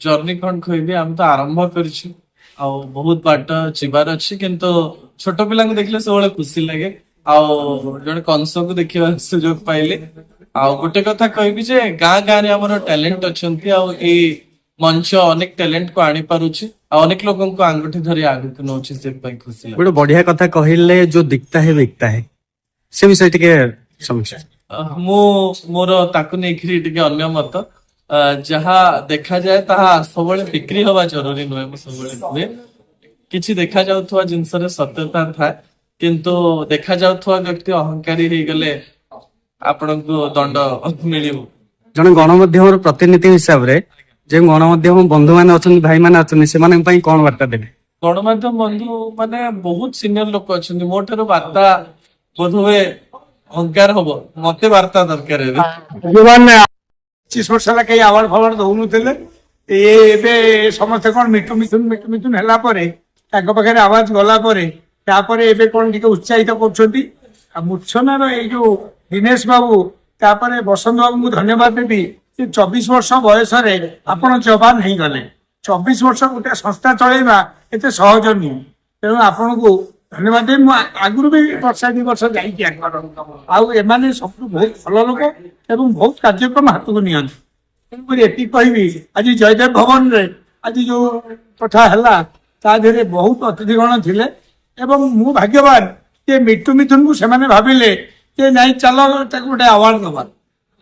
Journey कौन कहबी आम तो आरंभ करिछु आ बहुत बाट जीवार अच्छी किंतु छोट पिला देखले सब खुशी लगे आउ जड़े कंस को देखा सुजोग पाइले आ गोटे कथा कहबी जे गाँ गाँ रे हमर टैलेंट अच्छंती आ ए मंच अनेक टैलेंट को आनी पारुछि आ अनेक लोगों को आंगुठी धरी आगु को नौछि से पई खुशी लगे गोटे बढ़िया कथा कहले जो दिखता है बिकता है से विषय टिके समस्या मो मोर ताकु नै टिके अन्य मत जहा देखा जाए ताहा सब बिक्री हवा जरूरी नुहे मु सब कुहे किछि देखा जाउथवा जिंस रे सत्यता था किंतु देखा जाउथवा व्यक्ति अहंकारी हे गले आपन को दंड मिलिबो जने गणमाध्यम प्रतिनिधि हिसाब रे जे गणमाध्यम बंधु माने अछन भाई माने अछन से माने पई कोन वार्ता देबे गणमाध्यम बंधु माने बहुत सीनियर लोक अछन मोटर वार्ता बोधवे अहंकार हबो मते वार्ता दरकार है जीवन 25 वर्ष लगे आवार्ड फावार्ड दौनुले समस्ते कौन मिठू मिथुन है पाखे आवाज गला कौन टे उत्साहित करूर्छनार यो दिनेश बाबू तापर बसंत बाबू को धन्यवाद देवी 24 वर्ष बयस आपण जवान हो गले 24 वर्ष गोटे संस्था चलैवा एत सहज नुह तेणु आपण को धन्यवाद देवी आगुरी भी वर्षा 2 वर्ष जाने सब बहुत भल लोक एवं बहुत कार्यक्रम हाथ को नियंती कहबी आज जयदेव भवन रे आज जो कथा है ताधे बहुत अतिथिगण थे एवं मु भाग्यवान जे मिठू मिथुन को से भाविले जे नहीं चल गोटे आवार्ड दबा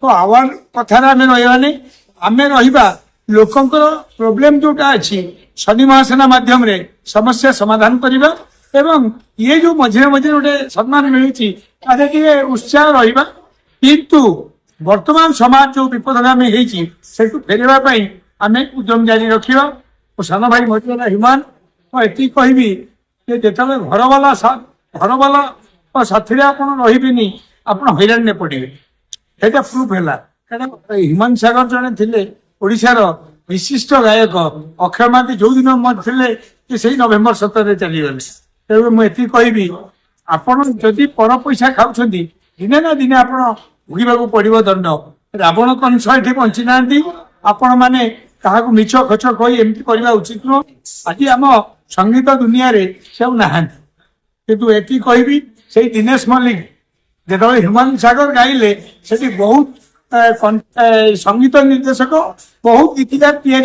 तो आवार्ड कथार आम रही आम रहा लोकंर प्रोब्लेम जोटा अच्छी शनि महासेना माध्यम रे समस्या समाधान करवा एवं ये जो मझे मझे गोटे सम्मान मिलूँ उत्साह रहा किंतु वर्तमान समाज जो विपदगामी से फेरवा आम उद्यम जारी रखा और सान भाई मरीगला हिमान मुझे कहबी जो घर वाला साथी आप रही आप हईराण पड़े यहाँ प्रूफ है हिमान सागर जड़े थे ओडार विशिष्ट गायक अक्षय महांती जो दिन मत से नवेम्बर 17 चलीगले तेणु मुझे कहबी आपण जदि पर पैसा खाऊं दिने ना दिने आप भोगवाक पड़ो दंड रावण कंस ये बंची ना आपण मैंने क्या मिछ खच कही एमती करवा उचित नुह आज आम संगीत दुनिया रे से किंतु ये कहबी से दिनेश मल्लिक जो हिमान सागर गाइले से बहुत संगीत निर्देशक बहुत गीतकार या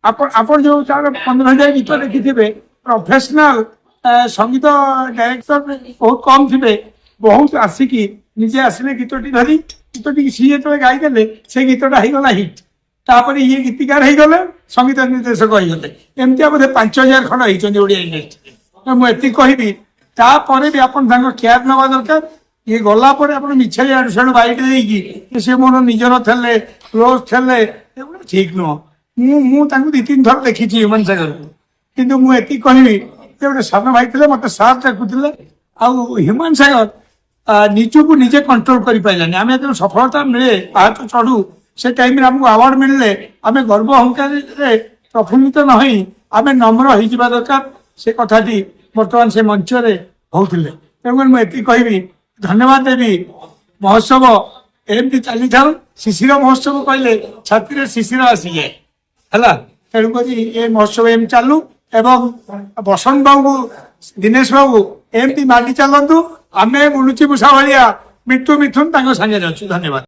आपण जो 15,000 गीत देखिथे प्रोफेशनल संगीत डायरेक्टर बहुत कम थे बहुत आसिकी निजे आसिले गीतटी धरी गीतटी सी जो गाईदे से गीतटा होगला हिट तापर ये गीतिकार हो गले संगीत निर्देशक हो गले एमती बोधे 5,000 खंड होती ओडिया इंडस्ट्री मुझे कहबी तापर भी आप केयर नवा दरकार ये गला आप मिछे आड़ू बाइट देकी सी मोर निजर थे क्लोज थे ठीक नुह मुझे 2-3 थर देखी ह्यूमन सागर किंतु मुझे कहबी गोटे सान भाई थे मत सार डाकुले ह्यूमन सागर निजक निजे कंट्रोल कर पारानी आम जो सफलता मिले आहत चढ़ू से टाइम आमको अवार्ड मिलले आम गर्व अहंकार प्रफुल्लित न आम नम्र हो दरकार से कथाटी बर्तमान से मंच होते तेणुक मुझे कहबी धन्यवाद देवी महोत्सव एमती चली था शिशिर महोत्सव कहले छाती शिशिर आसी जाए है तेणुक ये महोत्सव एम चालू एवं बसंत बाबू दिनेश बाबू एमती मांडी चलतु आम बुलुची बुषा भाया मिठू मिथुन सागे अच्छु धन्यवाद।